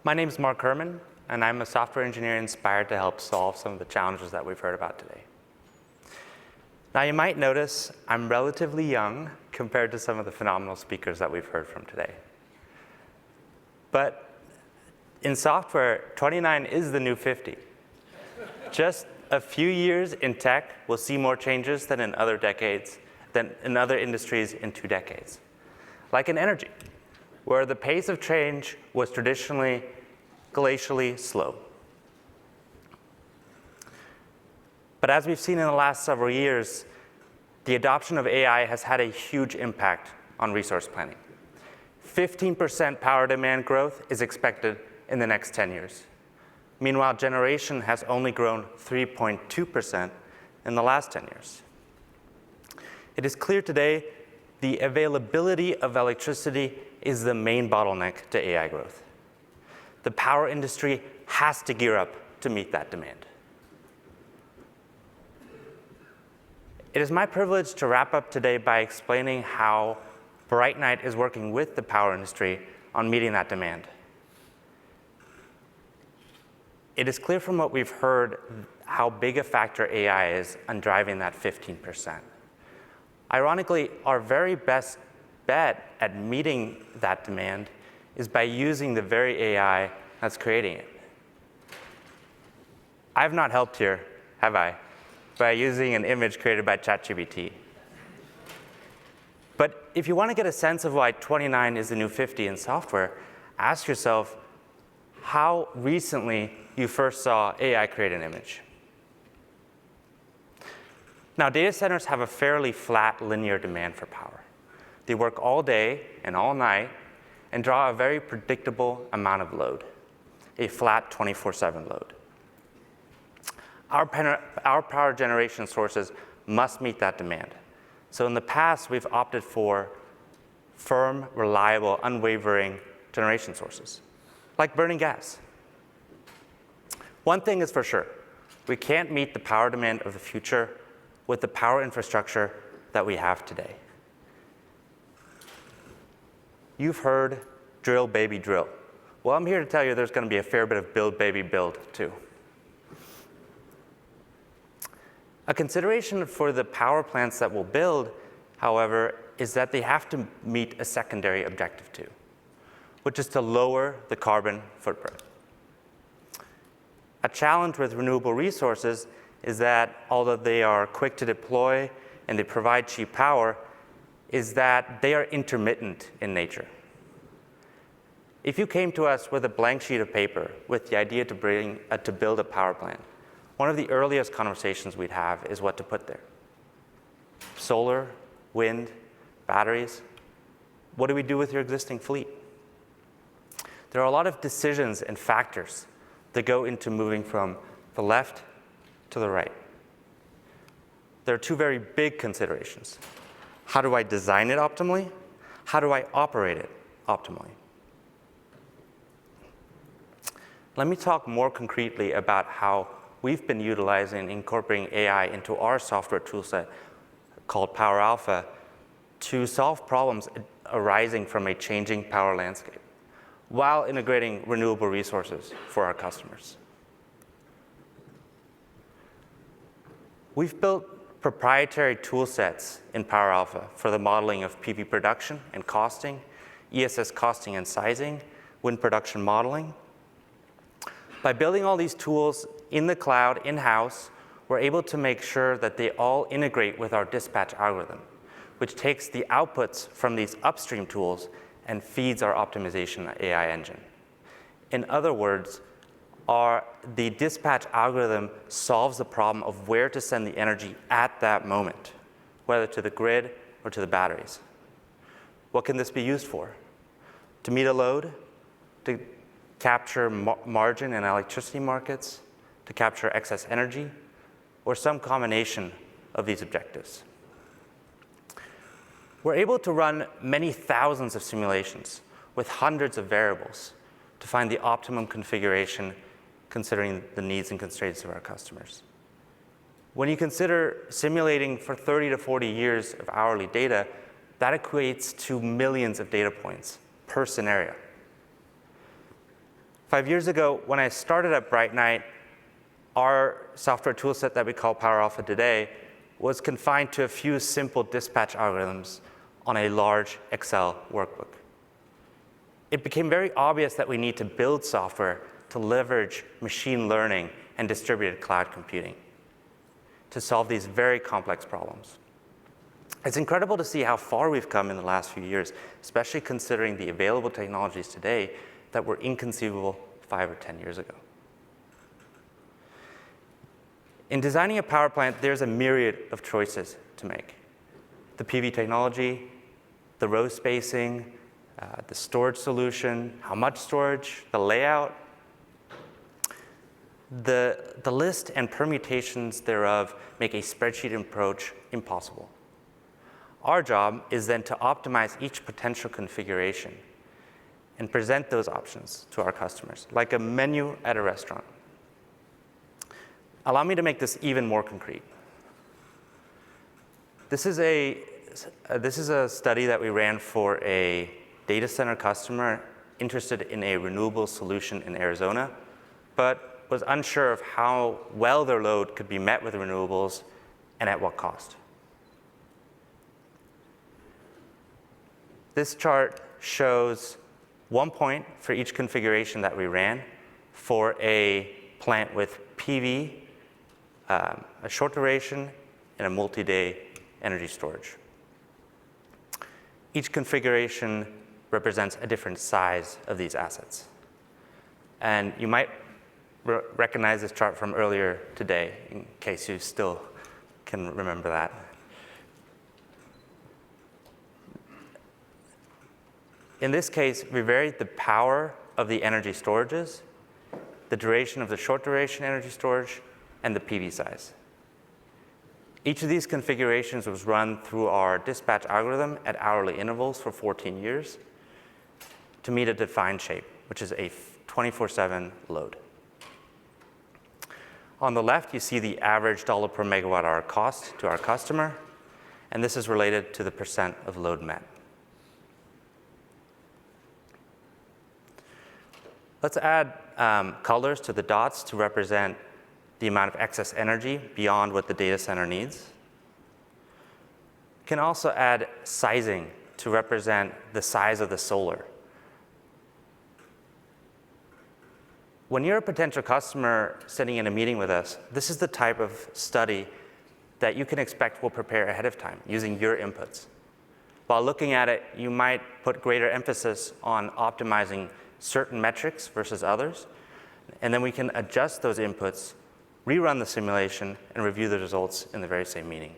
My name is Marc Hermann, and I'm a software engineer inspired to help solve some of the challenges that we've heard about today. Now, you might notice I'm relatively young compared to some of the phenomenal speakers that we've heard from today. But in software, 29 is the new 50. Just a few years in tech will see more changes than in other industries in 2 decades. Like in energy, where the pace of change was traditionally glacially slow. But as we've seen in the last several years, the adoption of AI has had a huge impact on resource planning. 15% power demand growth is expected in the next 10 years. Meanwhile, generation has only grown 3.2% in the last 10 years. It is clear today the availability of electricity is the main bottleneck to AI growth. The power industry has to gear up to meet that demand. It is my privilege to wrap up today by explaining how BrightNight is working with the power industry on meeting that demand. It is clear from what we've heard how big a factor AI is on driving that 15%. Ironically, our very best bet at meeting that demand is by using the very AI that's creating it. I've not helped here, have I, by using an image created by ChatGPT. But if you want to get a sense of why 29 is the new 50 in software, ask yourself how recently you first saw AI create an image. Now, data centers have a fairly flat linear demand for power. They work all day and all night and draw a very predictable amount of load, a flat 24/7 load. Our power generation sources must meet that demand. So in the past, we've opted for firm, reliable, unwavering generation sources, like burning gas. One thing is for sure, we can't meet the power demand of the future with the power infrastructure that we have today. You've heard drill, baby, drill. Well, I'm here to tell you there's going to be a fair bit of build, baby, build, too. A consideration for the power plants that we'll build, however, is that they have to meet a secondary objective too, which is to lower the carbon footprint. A challenge with renewable resources is that although they are quick to deploy and they provide cheap power, is that they are intermittent in nature. If you came to us with a blank sheet of paper with the idea to build a power plant, one of the earliest conversations we'd have is what to put there. Solar, wind, batteries. What do we do with your existing fleet? There are a lot of decisions and factors that go into moving from the left to the right. There are 2 very big considerations. How do I design it optimally? How do I operate it optimally? Let me talk more concretely about how we've been utilizing and incorporating AI into our software toolset called Power Alpha to solve problems arising from a changing power landscape while integrating renewable resources for our customers. We've built proprietary tool sets in Power Alpha for the modeling of PV production and costing, ESS costing and sizing, wind production modeling. By building all these tools in the cloud, in-house, we're able to make sure that they all integrate with our dispatch algorithm, which takes the outputs from these upstream tools and feeds our optimization AI engine. In other words, the dispatch algorithm solves the problem of where to send the energy at that moment, whether to the grid or to the batteries. What can this be used for? To meet a load, to capture margin in electricity markets, to capture excess energy, or some combination of these objectives. We're able to run many thousands of simulations with hundreds of variables to find the optimum configuration considering the needs and constraints of our customers. When you consider simulating for 30 to 40 years of hourly data, that equates to millions of data points per scenario. 5 years ago, when I started at BrightNight, our software toolset that we call PowerAlpha today was confined to a few simple dispatch algorithms on a large Excel workbook. It became very obvious that we need to build software to leverage machine learning and distributed cloud computing to solve these very complex problems. It's incredible to see how far we've come in the last few years, especially considering the available technologies today that were inconceivable 5 or 10 years ago. In designing a power plant, there's a myriad of choices to make. The PV technology, the row spacing, the storage solution, how much storage, the layout. The list and permutations thereof make a spreadsheet approach impossible. Our job is then to optimize each potential configuration and present those options to our customers, like a menu at a restaurant. Allow me to make this even more concrete. This is a study that we ran for a data center customer interested in a renewable solution in Arizona, but was unsure of how well their load could be met with renewables and at what cost. This chart shows 1 point for each configuration that we ran for a plant with PV, a short duration, and a multi-day energy storage. Each configuration represents a different size of these assets. And you might recognize this chart from earlier today, in case you still can remember that. In this case, we varied the power of the energy storages, the duration of the short duration energy storage, and the PV size. Each of these configurations was run through our dispatch algorithm at hourly intervals for 14 years to meet a defined shape, which is a 24/7 load. On the left, you see the average dollar per megawatt hour cost to our customer, and this is related to the percent of load met. Let's add colors to the dots to represent the amount of excess energy beyond what the data center needs. You can also add sizing to represent the size of the solar. When you're a potential customer sitting in a meeting with us, this is the type of study that you can expect we'll prepare ahead of time using your inputs. While looking at it, you might put greater emphasis on optimizing certain metrics versus others, and then we can adjust those inputs, rerun the simulation, and review the results in the very same meeting.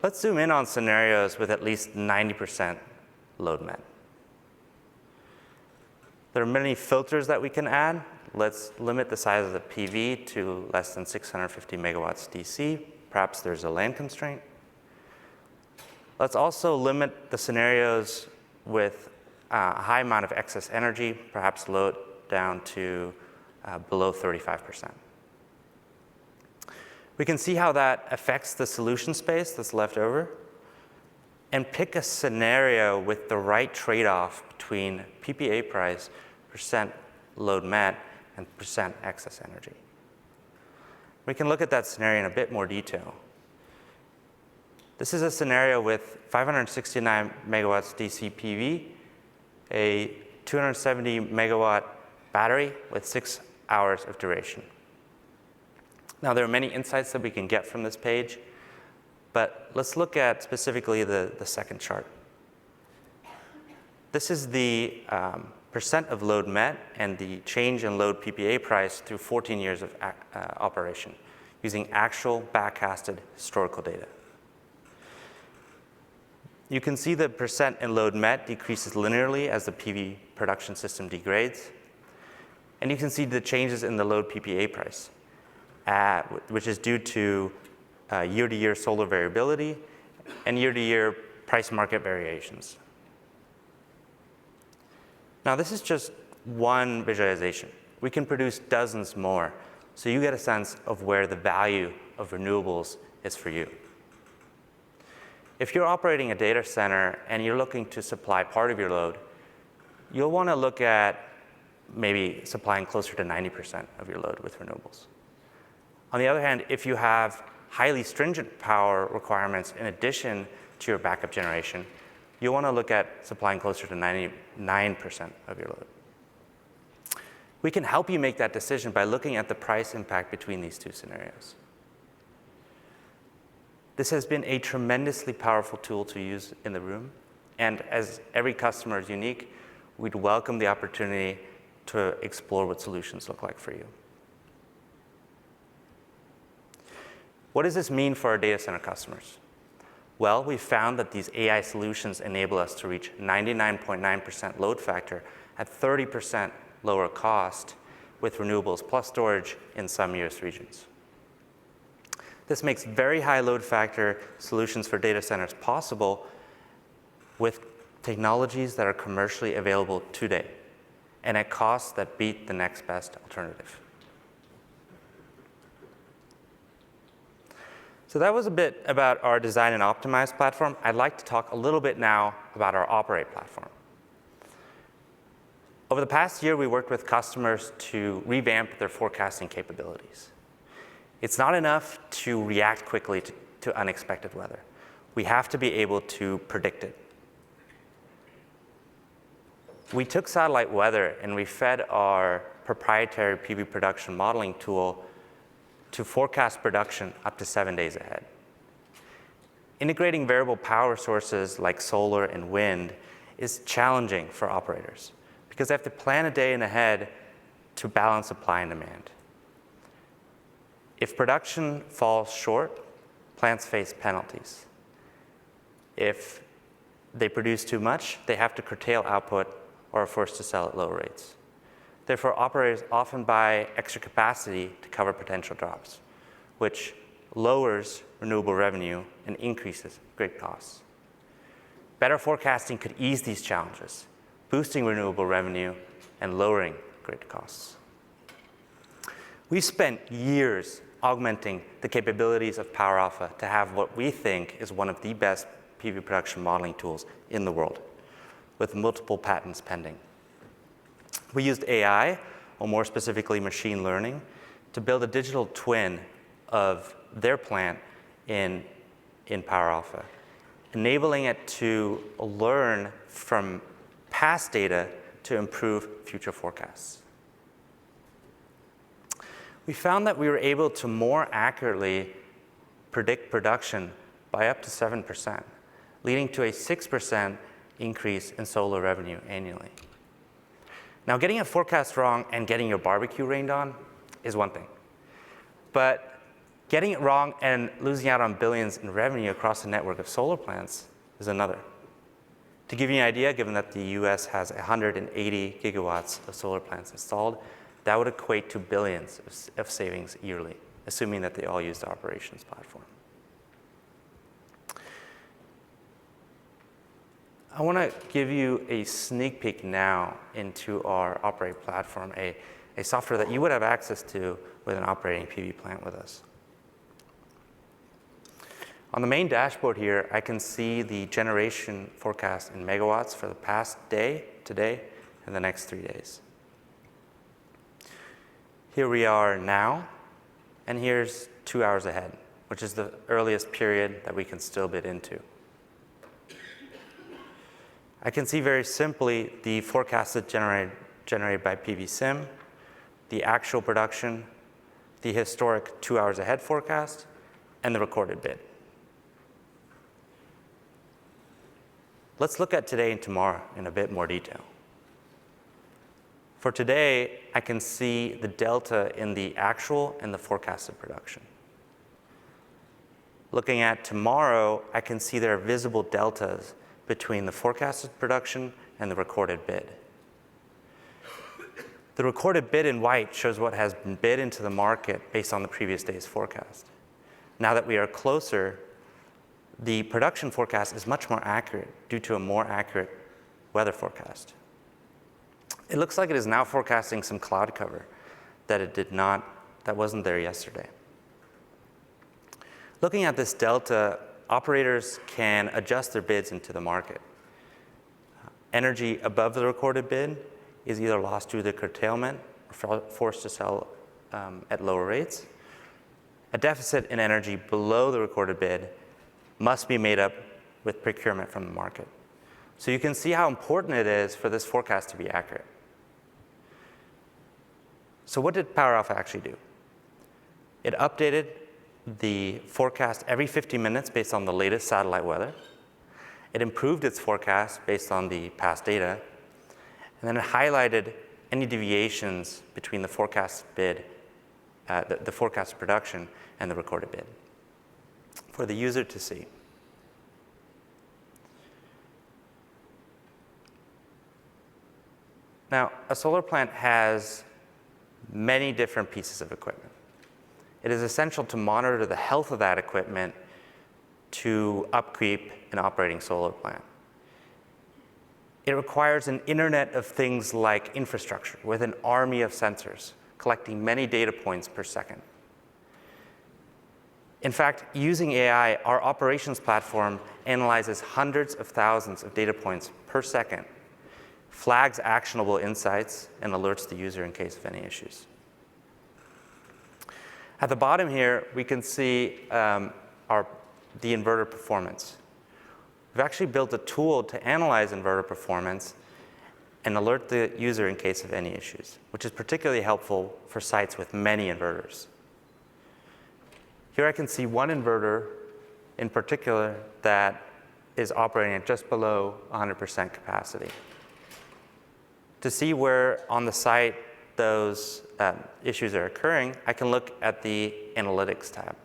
Let's zoom in on scenarios with at least 90% load met. There are many filters that we can add. Let's limit the size of the PV to less than 650 megawatts DC. Perhaps there's a land constraint. Let's also limit the scenarios with a high amount of excess energy, perhaps load down to below 35%. We can see how that affects the solution space that's left over, and pick a scenario with the right trade-off between PPA price, percent load met, and percent excess energy. We can look at that scenario in a bit more detail. This is a scenario with 569 megawatts DC PV, a 270 megawatt battery with 6 hours of duration. Now, there are many insights that we can get from this page, but let's look at specifically the second chart. This is the percent of load met and the change in load PPA price through 14 years of operation using actual backcasted historical data. You can see the percent in load met decreases linearly as the PV production system degrades. And you can see the changes in the load PPA price, which is due to year-to-year solar variability and year-to-year price market variations. Now, this is just one visualization. We can produce dozens more, so you get a sense of where the value of renewables is for you. If you're operating a data center and you're looking to supply part of your load, you'll want to look at maybe supplying closer to 90% of your load with renewables. On the other hand, if you have highly stringent power requirements in addition to your backup generation, you'll want to look at supplying closer to 99% of your load. We can help you make that decision by looking at the price impact between these two scenarios. This has been a tremendously powerful tool to use in the room, and as every customer is unique, we'd welcome the opportunity to explore what solutions look like for you. What does this mean for our data center customers? Well, we found that these AI solutions enable us to reach 99.9% load factor at 30% lower cost with renewables plus storage in some US regions. This makes very high load factor solutions for data centers possible with technologies that are commercially available today and at costs that beat the next best alternative. So that was a bit about our design and optimize platform. I'd like to talk a little bit now about our operate platform. Over the past year, we worked with customers to revamp their forecasting capabilities. It's not enough to react quickly to unexpected weather. We have to be able to predict it. We took satellite weather and we fed our proprietary PV production modeling tool to forecast production up to 7 days ahead. Integrating variable power sources like solar and wind is challenging for operators because they have to plan a day in ahead to balance supply and demand. If production falls short, plants face penalties. If they produce too much, they have to curtail output or are forced to sell at low rates. Therefore, operators often buy extra capacity to cover potential drops, which lowers renewable revenue and increases grid costs. Better forecasting could ease these challenges, boosting renewable revenue and lowering grid costs. We've spent years augmenting the capabilities of PowerAlpha to have what we think is one of the best PV production modeling tools in the world, with multiple patents pending. We used AI, or more specifically machine learning, to build a digital twin of their plant in PowerAlpha, enabling it to learn from past data to improve future forecasts. We found that we were able to more accurately predict production by up to 7%, leading to a 6% increase in solar revenue annually. Now, getting a forecast wrong and getting your barbecue rained on is one thing. But getting it wrong and losing out on billions in revenue across a network of solar plants is another. To give you an idea, given that the US has 180 gigawatts of solar plants installed, that would equate to billions of savings yearly, assuming that they all use the operations platform. I want to give you a sneak peek now into our operate platform, a software that you would have access to with an operating PV plant with us. On the main dashboard here, I can see the generation forecast in megawatts for the past day, today, and the next 3 days. Here we are now, and here's 2 hours ahead, which is the earliest period that we can still bid into. I can see very simply the forecasted generated by PVSim, the actual production, the historic 2 hours ahead forecast, and the recorded bid. Let's look at today and tomorrow in a bit more detail. For today, I can see the delta in the actual and the forecasted production. Looking at tomorrow, I can see there are visible deltas between the forecasted production and the recorded bid. The recorded bid in white shows what has been bid into the market based on the previous day's forecast. Now that we are closer, the production forecast is much more accurate due to a more accurate weather forecast. It looks like it is now forecasting some cloud cover that wasn't there yesterday. Looking at this delta, operators can adjust their bids into the market. energy above the recorded bid is either lost due to curtailment or forced to sell at lower rates. A deficit in energy below the recorded bid must be made up with procurement from the market. So you can see how important it is for this forecast to be accurate. So what did Power Alpha actually do? It updated the forecast every 50 minutes based on the latest satellite weather. It improved its forecast based on the past data. And then it highlighted any deviations between the forecast bid, the forecast production and the recorded bid for the user to see. Now, a solar plant has many different pieces of equipment. It is essential to monitor the health of that equipment to upkeep an operating solar plant. It requires an Internet of Things like infrastructure with an army of sensors collecting many data points per second. In fact, using AI, our operations platform analyzes hundreds of thousands of data points per second, flags actionable insights, and alerts the user in case of any issues. At the bottom here, we can see the inverter performance. We've actually built a tool to analyze inverter performance and alert the user in case of any issues, which is particularly helpful for sites with many inverters. Here I can see one inverter in particular that is operating at just below 100% capacity. To see where on the site those issues are occurring, I can look at the Analytics tab.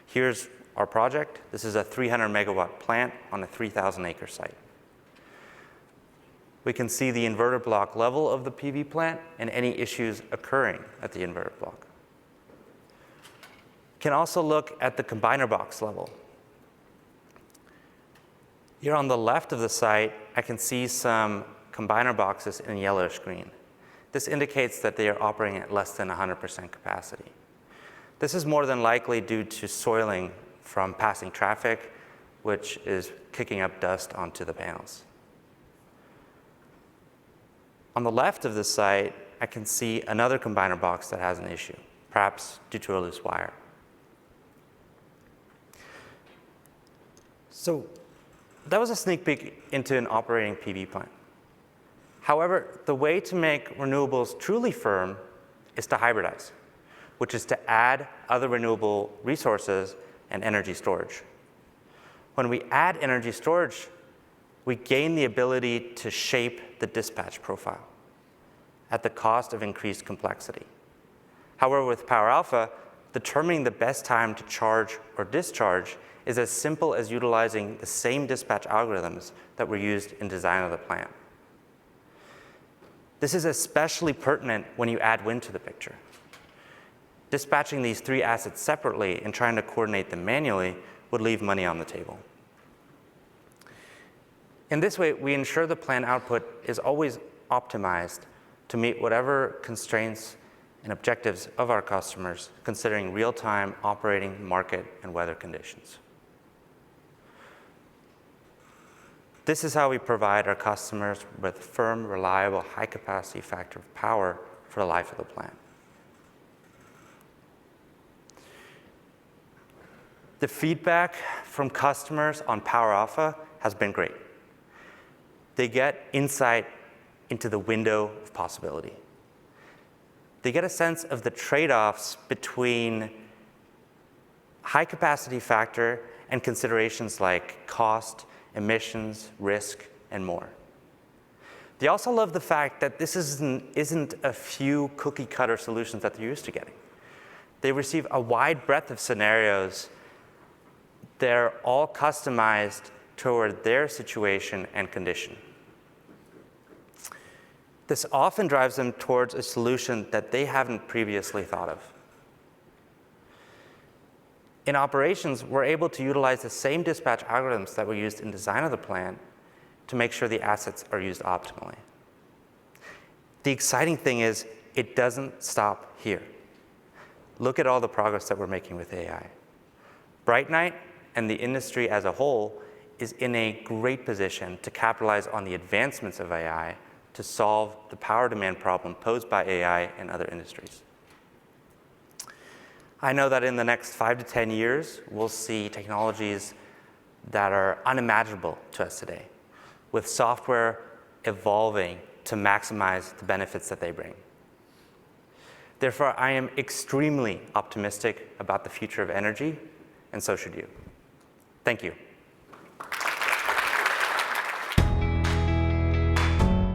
Here's our project. This is a 300 megawatt plant on a 3,000 acre site. We can see the inverter block level of the PV plant and any issues occurring at the inverter block. Can also look at the combiner box level. Here on the left of the site, I can see some combiner boxes in yellowish green. This indicates that they are operating at less than 100% capacity. This is more than likely due to soiling from passing traffic, which is kicking up dust onto the panels. On the left of the site, I can see another combiner box that has an issue, perhaps due to a loose wire. So that was a sneak peek into an operating PV plant. However, the way to make renewables truly firm is to hybridize, which is to add other renewable resources and energy storage. When we add energy storage, we gain the ability to shape the dispatch profile at the cost of increased complexity. However, with Power Alpha, determining the best time to charge or discharge is as simple as utilizing the same dispatch algorithms that were used in design of the plant. This is especially pertinent when you add wind to the picture. Dispatching these three assets separately and trying to coordinate them manually would leave money on the table. In this way, we ensure the plant output is always optimized to meet whatever constraints and objectives of our customers, considering real-time operating, market, and weather conditions. This is how we provide our customers with firm, reliable, high-capacity factor of power for the life of the plant. The feedback from customers on Power Alpha has been great. They get insight into the window of possibility. They get a sense of the trade-offs between high capacity factor and considerations like cost, emissions, risk, and more. They also love the fact that this isn't a few cookie cutter solutions that they're used to getting. They receive a wide breadth of scenarios. They're all customized toward their situation and condition. This often drives them towards a solution that they haven't previously thought of. In operations, we're able to utilize the same dispatch algorithms that were used in design of the plant to make sure the assets are used optimally. The exciting thing is it doesn't stop here. Look at all the progress that we're making with AI. BrightNight and the industry as a whole is in a great position to capitalize on the advancements of AI to solve the power demand problem posed by AI in other industries. I know that in the next 5 to 10 years, we'll see technologies that are unimaginable to us today, with software evolving to maximize the benefits that they bring. Therefore, I am extremely optimistic about the future of energy, and so should you. Thank you.